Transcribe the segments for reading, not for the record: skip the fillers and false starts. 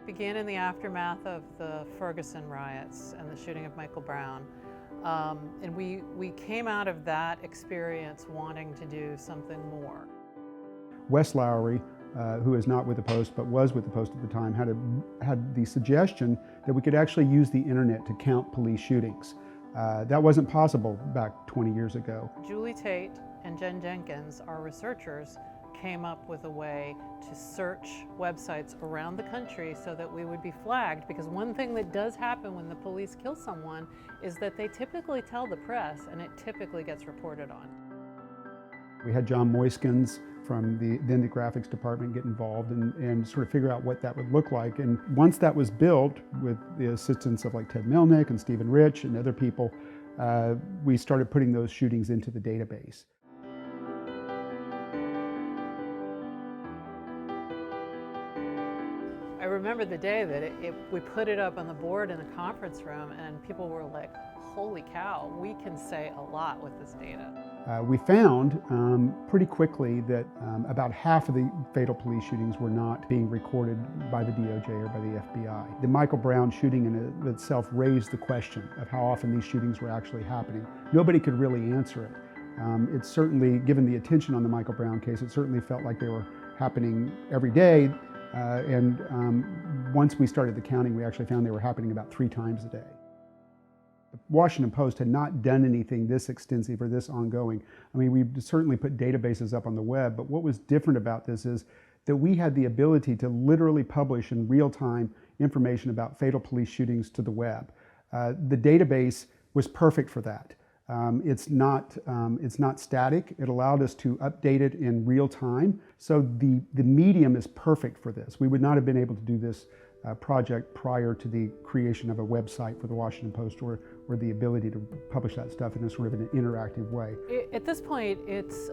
began in the aftermath of the Ferguson riots and the shooting of Michael Brown. And we came out of that experience wanting to do something more. Wes Lowry, who is not with the Post but was with the Post at the time, had the suggestion that we could actually use the internet to count police shootings. That wasn't possible back 20 years ago. Julie Tate and Jen Jenkins, our researchers, came up with a way to search websites around the country so that we would be flagged, because one thing that does happen when the police kill someone is that they typically tell the press and it typically gets reported on. We had John Moiskins from the graphics department get involved and sort of figure out what that would look like. And once that was built, with the assistance of like Ted Milnick and Stephen Rich and other people, we started putting those shootings into the database. I remember the day that we put it up on the board in the conference room and people were like, holy cow, we can say a lot with this data. We found pretty quickly that about half of the fatal police shootings were not being recorded by the DOJ or by the FBI. The Michael Brown shooting in itself raised the question of how often these shootings were actually happening. Nobody could really answer it. It's certainly, given the attention on the Michael Brown case, it certainly felt like they were happening every day. Once we started the counting, we actually found they were happening about 3 times a day. The Washington Post had not done anything this extensive or this ongoing. I mean, we certainly put databases up on the web, but what was different about this is that we had the ability to literally publish in real time information about fatal police shootings to the web. The database was perfect for that. It's not static. It allowed us to update it in real time. So the medium is perfect for this. We would not have been able to do this project prior to the creation of a website for the Washington Post or the ability to publish that stuff in a sort of an interactive way. At this point, it's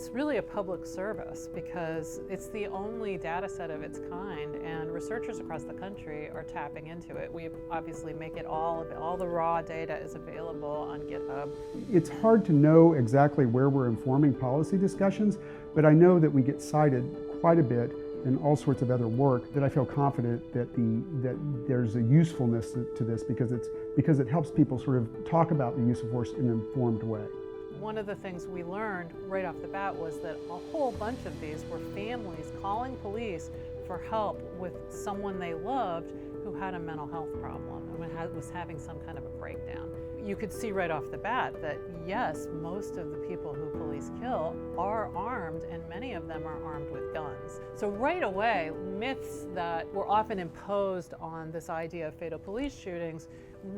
really a public service because it's the only data set of its kind, and researchers across the country are tapping into it. We obviously make it all the raw data is available on GitHub. It's hard to know exactly where we're informing policy discussions, but I know that we get cited quite a bit in all sorts of other work, that I feel confident that there's a usefulness to this because it helps people sort of talk about the use of force in an informed way. One of the things we learned right off the bat was that a whole bunch of these were families calling police for help with someone they loved who had a mental health problem and was having some kind of a breakdown. You could see right off the bat that yes, most of the people who police kill are armed, and many of them are armed with guns. So right away, myths that were often imposed on this idea of fatal police shootings,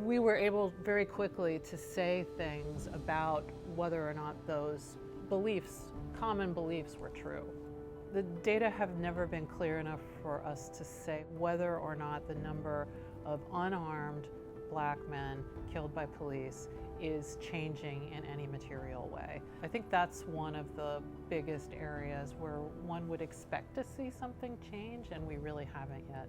we were able very quickly to say things about whether or not those beliefs, common beliefs, were true. The data have never been clear enough for us to say whether or not the number of unarmed Black men killed by police is changing in any material way. I think that's one of the biggest areas where one would expect to see something change, and we really haven't yet.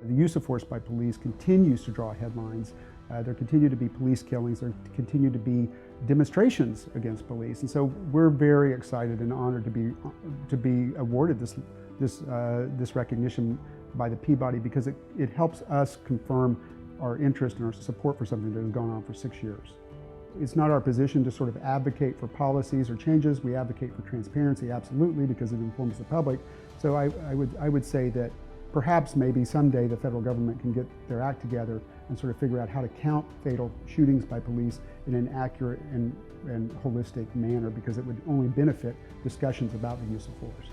The use of force by police continues to draw headlines. There continue to be police killings. There continue to be demonstrations against police, and so we're very excited and honored to be awarded this recognition by the Peabody, because it helps us confirm our interest and our support for something that has gone on for 6 years. It's not our position to sort of advocate for policies or changes. We advocate for transparency, absolutely, because it informs the public. So I would say that perhaps maybe someday the federal government can get their act together and sort of figure out how to count fatal shootings by police in an accurate and holistic manner, because it would only benefit discussions about the use of force.